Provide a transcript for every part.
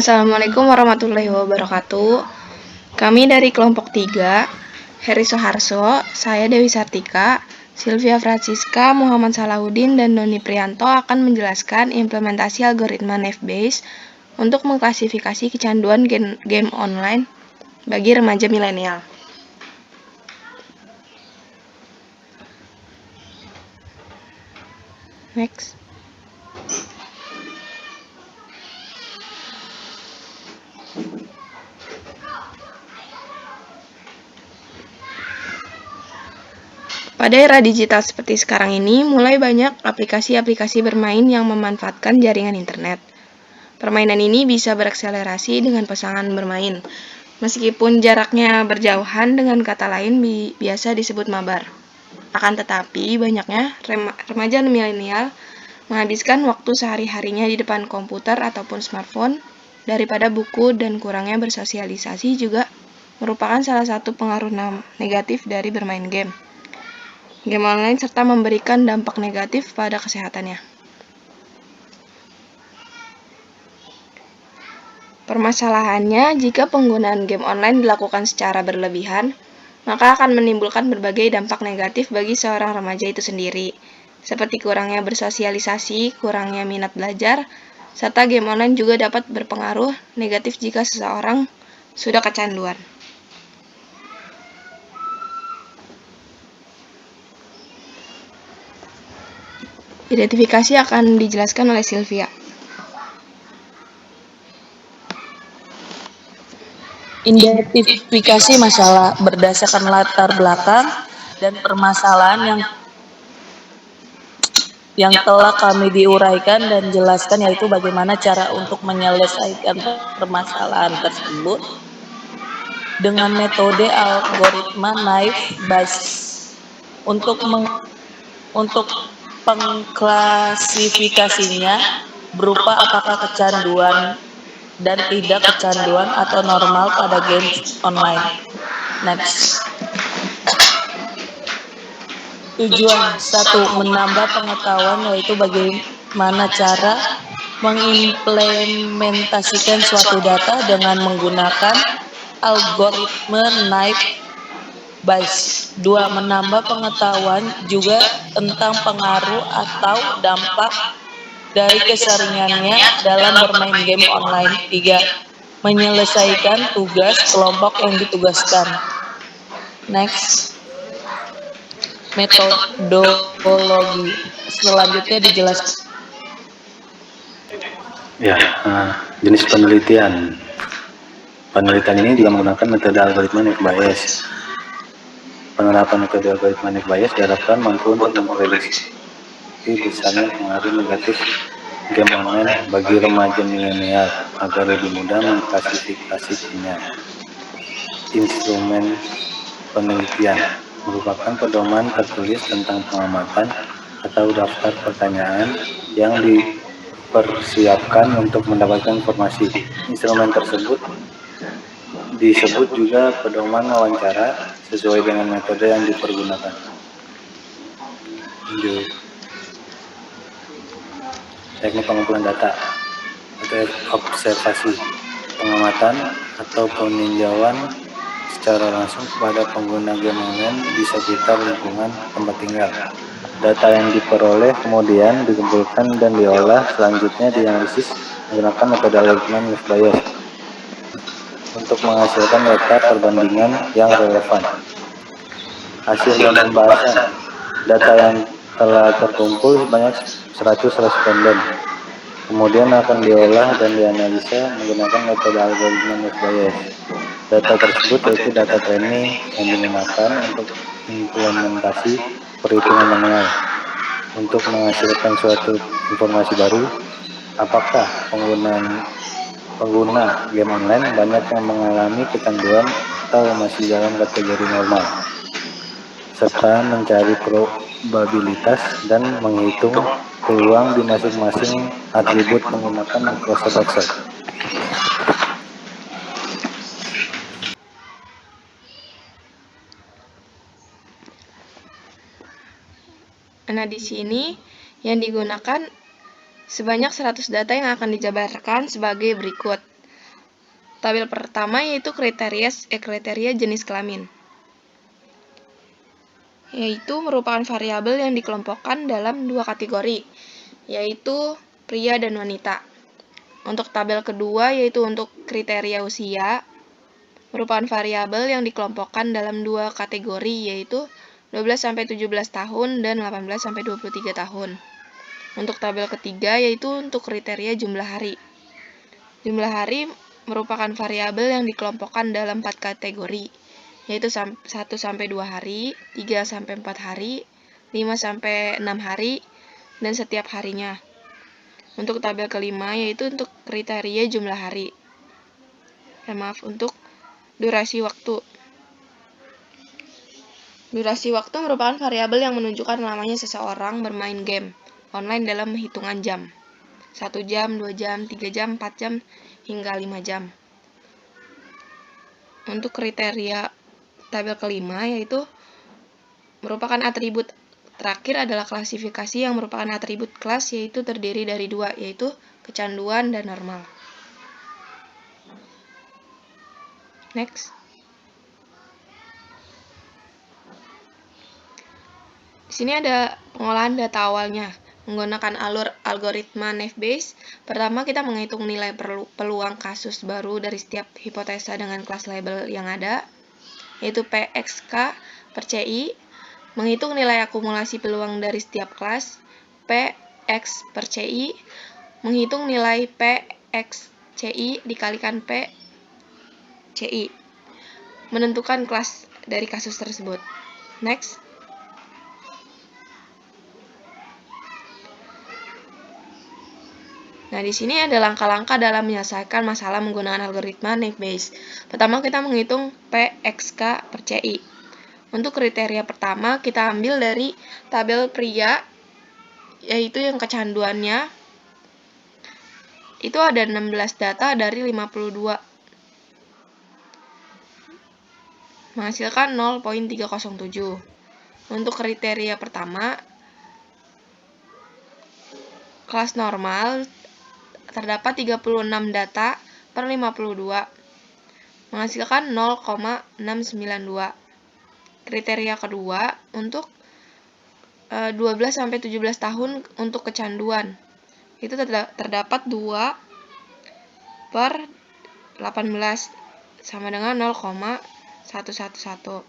Assalamualaikum warahmatullahi wabarakatuh. Kami dari kelompok 3, Heri Soharso, saya Dewi Sartika, Sylvia Francisca, Muhammad Salahuddin, dan Doni Prianto akan menjelaskan implementasi algoritma Naive-Bayes untuk mengklasifikasi kecanduan game online bagi remaja milenial. Next. Pada era digital seperti sekarang ini, mulai banyak aplikasi-aplikasi bermain yang memanfaatkan jaringan internet. Permainan ini bisa berakselerasi dengan pasangan bermain, meskipun jaraknya berjauhan, dengan kata lain biasa disebut mabar. Akan tetapi, banyaknya remaja milenial menghabiskan waktu sehari-harinya di depan komputer ataupun smartphone daripada buku, dan kurangnya bersosialisasi juga merupakan salah satu pengaruh negatif dari bermain game online serta memberikan dampak negatif pada kesehatannya. Permasalahannya, jika penggunaan game online dilakukan secara berlebihan, maka akan menimbulkan berbagai dampak negatif bagi seorang remaja itu sendiri, seperti kurangnya bersosialisasi, kurangnya minat belajar, serta game online juga dapat berpengaruh negatif jika seseorang sudah kecanduan. Identifikasi akan dijelaskan oleh Sylvia. Identifikasi masalah berdasarkan latar belakang dan permasalahan yang telah kami diuraikan dan jelaskan, yaitu bagaimana cara untuk menyelesaikan permasalahan tersebut dengan metode algoritma Naive-Bayes. Untuk pengklasifikasinya berupa apakah kecanduan dan tidak kecanduan atau normal pada games online. Next. Tujuan 1. Menambah pengetahuan, yaitu bagaimana cara mengimplementasikan suatu data dengan menggunakan algoritma Naive-Bayes. 2. Menambah pengetahuan juga tentang pengaruh atau dampak dari keseringannya dalam bermain game online. 3. Menyelesaikan tugas kelompok yang ditugaskan. Next. Metodologi selanjutnya dijelaskan. Ya, jenis penelitian. Penelitian ini juga menggunakan metode algoritma Naive-Bayes. Penerapan metode algoritma Naive-Bayes diharapkan mampu untuk memprediksi besarnya pengaruh negatif game online bagi remaja milenial agar lebih mudah mengklasifikasinya. Instrumen penelitian merupakan pedoman tertulis tentang pengamatan atau daftar pertanyaan yang dipersiapkan untuk mendapatkan informasi. Instrumen tersebut disebut juga pedoman wawancara sesuai dengan metode yang dipergunakan. Lanjut. Teknik pengumpulan data atau observasi, pengamatan atau peninjauan secara langsung kepada pengguna game online di sekitar lingkungan tempat tinggal. Data yang diperoleh kemudian dikumpulkan dan diolah selanjutnya dianalisis menggunakan metode algoritma Naive-Bayes untuk menghasilkan data perbandingan yang relevan. Hasil dan pembahasan data yang telah terkumpul sebanyak 100 responden, kemudian akan diolah dan dianalisa menggunakan metode algoritma Naive-Bayes. Data tersebut yaitu data training yang digunakan untuk implementasi perhitungan manual untuk menghasilkan suatu informasi baru. Apakah pengguna game online banyak yang mengalami kecanduan atau masih dalam kategori normal, serta mencari probabilitas dan menghitung peluang di masing-masing atribut menggunakan Microsoft Excel. Nah, di sini yang digunakan sebanyak 100 data yang akan dijabarkan sebagai berikut. Tabel pertama yaitu kriteria jenis kelamin, yaitu merupakan variabel yang dikelompokkan dalam dua kategori, yaitu pria dan wanita. Untuk tabel kedua yaitu untuk kriteria usia, merupakan variabel yang dikelompokkan dalam dua kategori, yaitu 12-17 tahun dan 18-23 tahun. Untuk tabel ketiga yaitu untuk kriteria jumlah hari. Jumlah hari merupakan variabel yang dikelompokkan dalam 4 kategori, yaitu 1-2 hari, 3-4 hari, 5-6 hari, dan setiap harinya. Untuk tabel kelima yaitu untuk kriteria jumlah hari. Untuk durasi waktu. Durasi waktu merupakan variabel yang menunjukkan lamanya seseorang bermain game online dalam hitungan jam. 1 jam, 2 jam, 3 jam, 4 jam, hingga 5 jam. Untuk kriteria tabel kelima yaitu merupakan atribut. Terakhir adalah klasifikasi yang merupakan atribut kelas, yaitu terdiri dari 2, yaitu kecanduan dan normal. Next. Di sini ada pengolahan data awalnya. Menggunakan algoritma Naive-Bayes, pertama kita menghitung nilai peluang kasus baru dari setiap hipotesa dengan kelas label yang ada, yaitu PXK per CI. Menghitung nilai akumulasi peluang dari setiap kelas, PX per CI. Menghitung nilai PXCI dikalikan PCI. Menentukan kelas dari kasus tersebut. Next. Nah, di sini ada langkah-langkah dalam menyelesaikan masalah menggunakan algoritma Naive-Bayes. Pertama, kita menghitung PXK per CI. Untuk kriteria pertama, kita ambil dari tabel pria, yaitu yang kecanduannya. Itu ada 16 data dari 52. Menghasilkan 0.307. Untuk kriteria pertama, kelas normal, terdapat 36 data per 52, menghasilkan 0,692. Kriteria kedua, untuk 12-17 tahun untuk kecanduan, itu terdapat 2 per 18, sama dengan 0,111.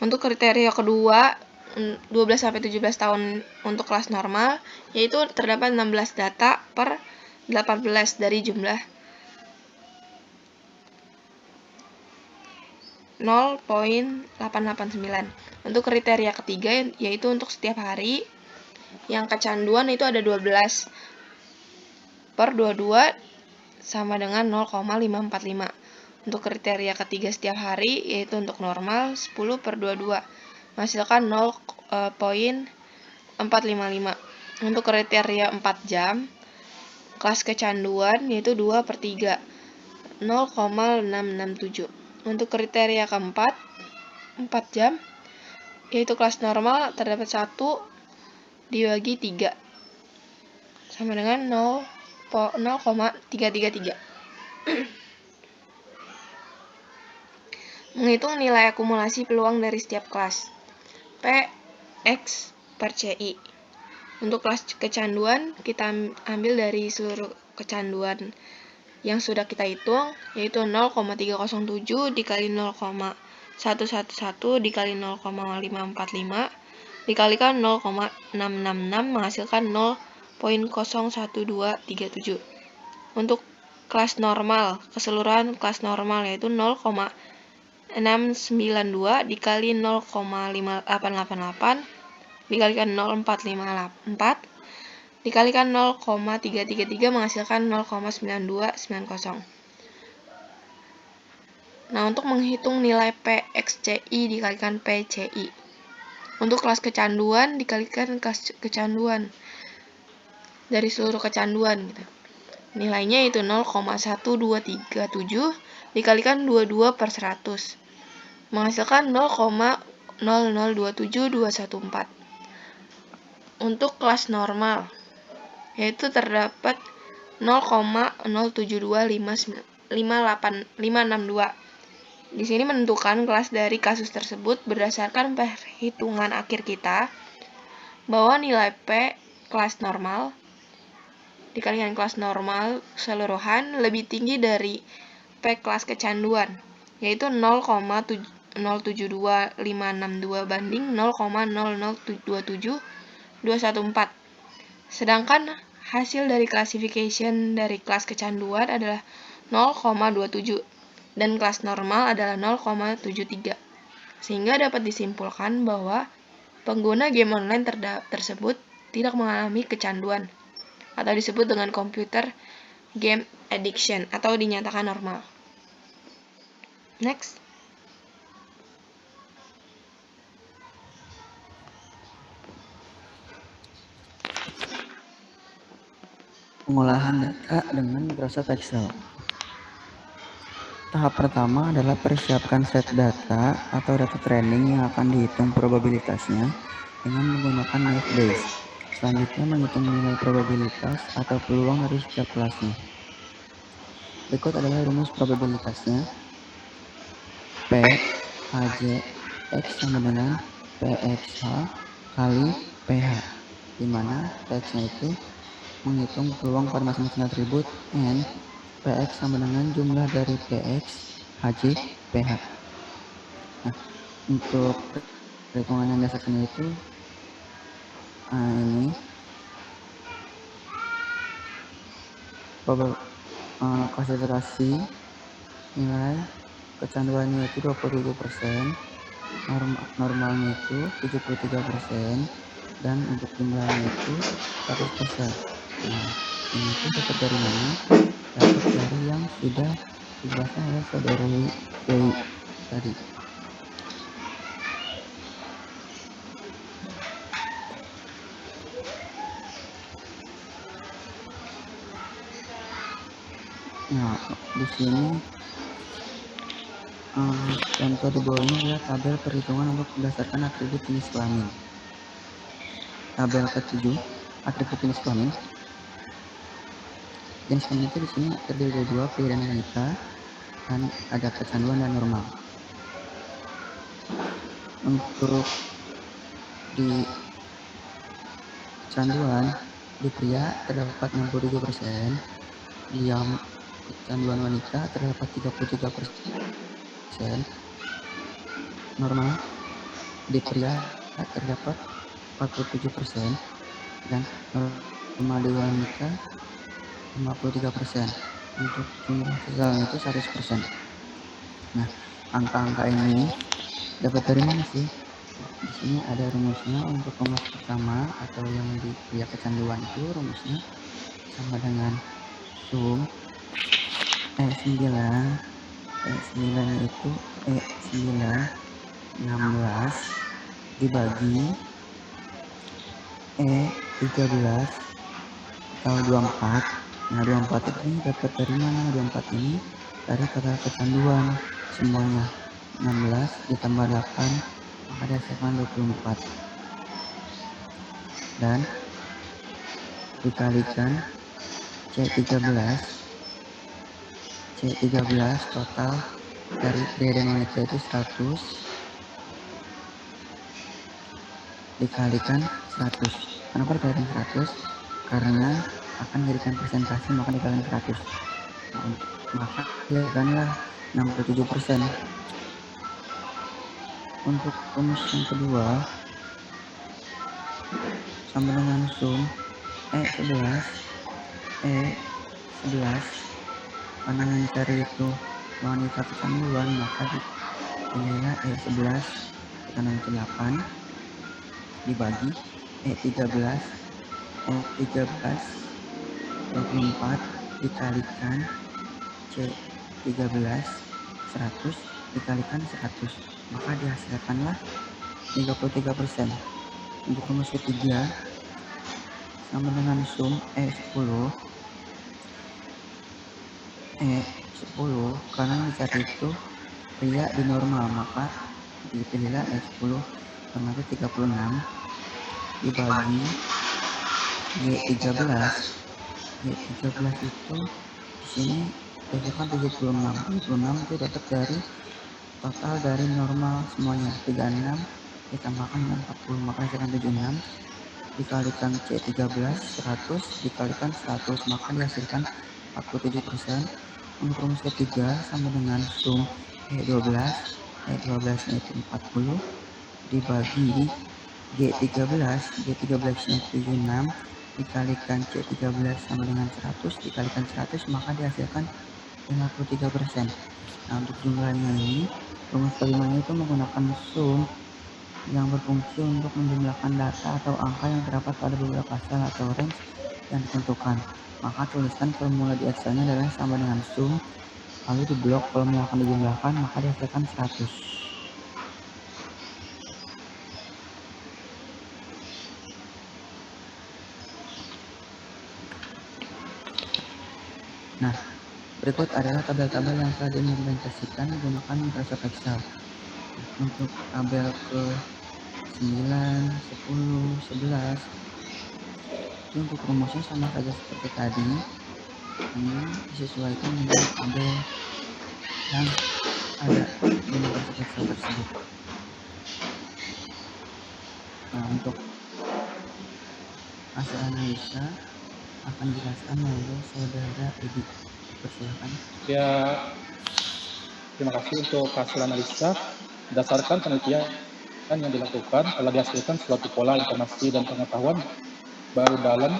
Untuk kriteria kedua, 12-17 tahun untuk kelas normal, yaitu terdapat 16 data per 18 dari jumlah 0.889. Untuk kriteria ketiga, yaitu untuk setiap hari, yang kecanduan itu ada 12 per 22 sama dengan 0,545. Untuk kriteria ketiga setiap hari, yaitu untuk normal 10 per 22, menghasilkan 0.455. Untuk kriteria 4 jam, kelas kecanduan yaitu 2 per 3, 0,667. Untuk kriteria keempat, 4 jam, yaitu kelas normal, terdapat 1 dibagi 3, sama dengan 0,333. Menghitung nilai akumulasi peluang dari setiap kelas, PX per CI. Untuk kelas kecanduan, kita ambil dari seluruh kecanduan yang sudah kita hitung, yaitu 0,307 dikali 0,111 dikali 0,545 dikalikan 0,666, menghasilkan 0.01237. Untuk kelas normal, keseluruhan kelas normal yaitu 0,692 dikali 0,5888 dikalikan 0,454 dikalikan 0,333, menghasilkan 0,9290. Nah, untuk menghitung nilai PXCI dikalikan PCI. Untuk kelas kecanduan dikalikan kelas kecanduan dari seluruh kecanduan gitu. Nilainya itu 0,1237 dikalikan 22 per 100, menghasilkan 0,0027214. Untuk kelas normal, yaitu terdapat 0,0725562. Di sini menentukan kelas dari kasus tersebut berdasarkan perhitungan akhir kita bahwa nilai P kelas normal dikalikan kelas normal keseluruhan lebih tinggi dari P kelas kecanduan, yaitu 0,072562 banding 0,0027214. Sedangkan hasil dari classification dari kelas kecanduan adalah 0,27 dan kelas normal adalah 0,73. Sehingga dapat disimpulkan bahwa pengguna game online tersebut tidak mengalami kecanduan atau disebut dengan computer game addiction atau dinyatakan normal. Next. Pengolahan data dengan Microsoft Excel. Tahap pertama adalah persiapkan set data atau data training yang akan dihitung probabilitasnya dengan menggunakan naive Bayes. Selanjutnya menghitung nilai probabilitas atau peluang dari setiap kelasnya. Berikut adalah rumus probabilitasnya. P HJ X sama dengan PXH kali PH, di mana PX-nya itu menghitung peluang pada masing-masing atribut N. PX sama dengan jumlah dari PX, HJ, PH. Nah, untuk perhitungan yang dasarnya itu ini klasifikasi nilai kecanduannya itu 27%, normalnya itu 73%, dan untuk jumlahnya itu 100%. Nah, ini itu dapat dari mana? Dapat dari yang sudah dijelaskan oleh saudara Yai tadi. Nah, di sini contoh di bawah ini adalah tabel perhitungan untuk berdasarkan atribut jenis kelamin. Tabel ke-7, atribut jenis kelamin. Jenis kelamin itu di sini terdiri dari 2, pria dan wanita, dan ada kecanduan dan normal. Untuk di kecanduan di pria terdapat 67%, di kecanduan wanita terdapat 33%, normal di pria terdapat 47%, dan normal di wanita 53%. Untuk jumlah totalnya itu 100%. Nah, angka-angka ini dapat dari mana sih? Di sini ada rumusnya. Untuk rumus pertama atau yang di pria kecanduan itu rumusnya sama dengan sum E9 itu E9 16 dibagi E13 atau 24. Nah, 24 ini dapat dari mana? 24 ini dari total kecanduan semuanya. 16 ditambah 8 maka dihasilkan 24, dan dikalikan C13 total dari pria dan wanita itu 100 dikalikan 100. Kenapa dikalikan 100? Karena akan dijadikan presentasi, maka dikalikan 100. Maka dikalikanlah 67%. Untuk rumus yang kedua sama dengan sum E11 karena yang cari itu wanita kecanduan, maka dipilihlah E11 dikalikan 8 dibagi E13 24 dikalikan C13 100 dikalikan 100, maka dihasilkanlah 33%. Untuk rumus ketiga sama dengan sum E10 karena yang dicari itu pria di normal, maka dipilihlah E10 karena itu 36 dibagi Y13 G13 itu di sini dihasilkan 76. 76 itu dapat dari total dari normal semuanya 36 ditambahkan dengan 40, maka hasilkan 76 dikalikan C13 100 dikalikan 100, maka dihasilkan 47%. Untuk rumus ketiga sama dengan sum E12. E12 nya itu 40 dibagi G13 nya 76 dikalikan C13 sama dengan 100 dikalikan 100, maka dihasilkan 53%. Nah, untuk jumlahnya ini, rumus kelimanya itu menggunakan sum yang berfungsi untuk menjumlahkan data atau angka yang terdapat pada beberapa sel atau range yang ditentukan. Maka tuliskan formula di Excel-nya adalah sama dengan sum, lalu di blok kolom yang akan dijumlahkan, maka dihasilkan 100. Nah, berikut adalah tabel-tabel yang telah diimplementasikan menggunakan Microsoft Excel. Untuk tabel ke 9, 10, 11 itu untuk rumusnya sama saja seperti tadi, hanya disesuaikan dengan tabel yang ada di Microsoft Excel tersebut. Nah, untuk hasil analisa akan dijelaskan oleh saudara Edi. Persilakan. Ya, terima kasih untuk hasil analisa. Berdasarkan penelitian yang dilakukan, telah dihasilkan suatu pola informasi dan pengetahuan baru dalam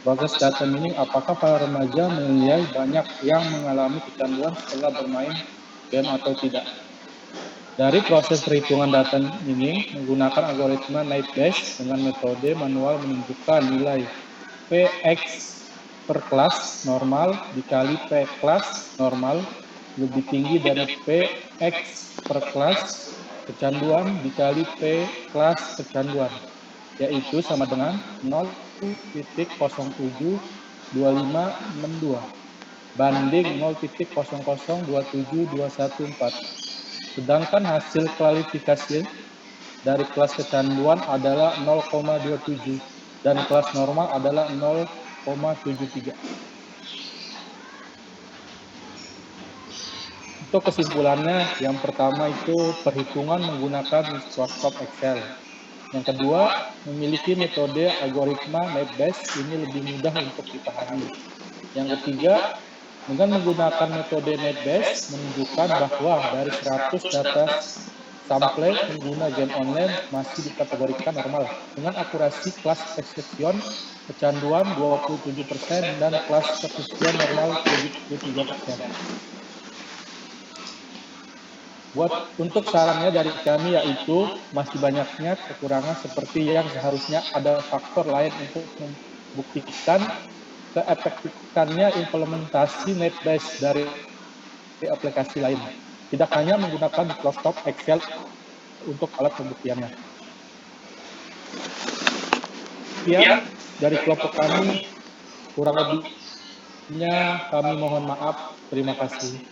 proses data mining. Apakah para remaja menilai banyak yang mengalami kecanduan setelah bermain game atau tidak? Dari proses perhitungan data mining menggunakan algoritma Night Dash dengan metode manual menunjukkan nilai Px per kelas normal dikali P kelas normal lebih tinggi dari Px per kelas kecanduan dikali P kelas kecanduan, yaitu sama dengan 0,072562 banding 0,00272114. Sedangkan hasil kualifikasi dari kelas kecanduan adalah 0,27 dan kelas normal adalah 0,73. Untuk kesimpulannya, yang pertama itu perhitungan menggunakan Microsoft Excel. Yang kedua, memiliki metode algoritma NetBase ini lebih mudah untuk dipahami. Yang ketiga, dengan menggunakan metode NetBase menunjukkan bahwa dari 100 data sampel pengguna game online masih dikategorikan normal dengan akurasi kelas prescription kecanduan 27% dan kelas prescription normal 73%. Untuk sarannya dari kami yaitu masih banyaknya kekurangan seperti yang seharusnya ada faktor lain untuk membuktikan keefektifannya implementasi NetBase dari aplikasi lain. Tidak hanya menggunakan Microsoft Excel untuk alat pembuktiannya. Sekian dari kelompok kami, kurang lebihnya kami mohon maaf. Terima kasih.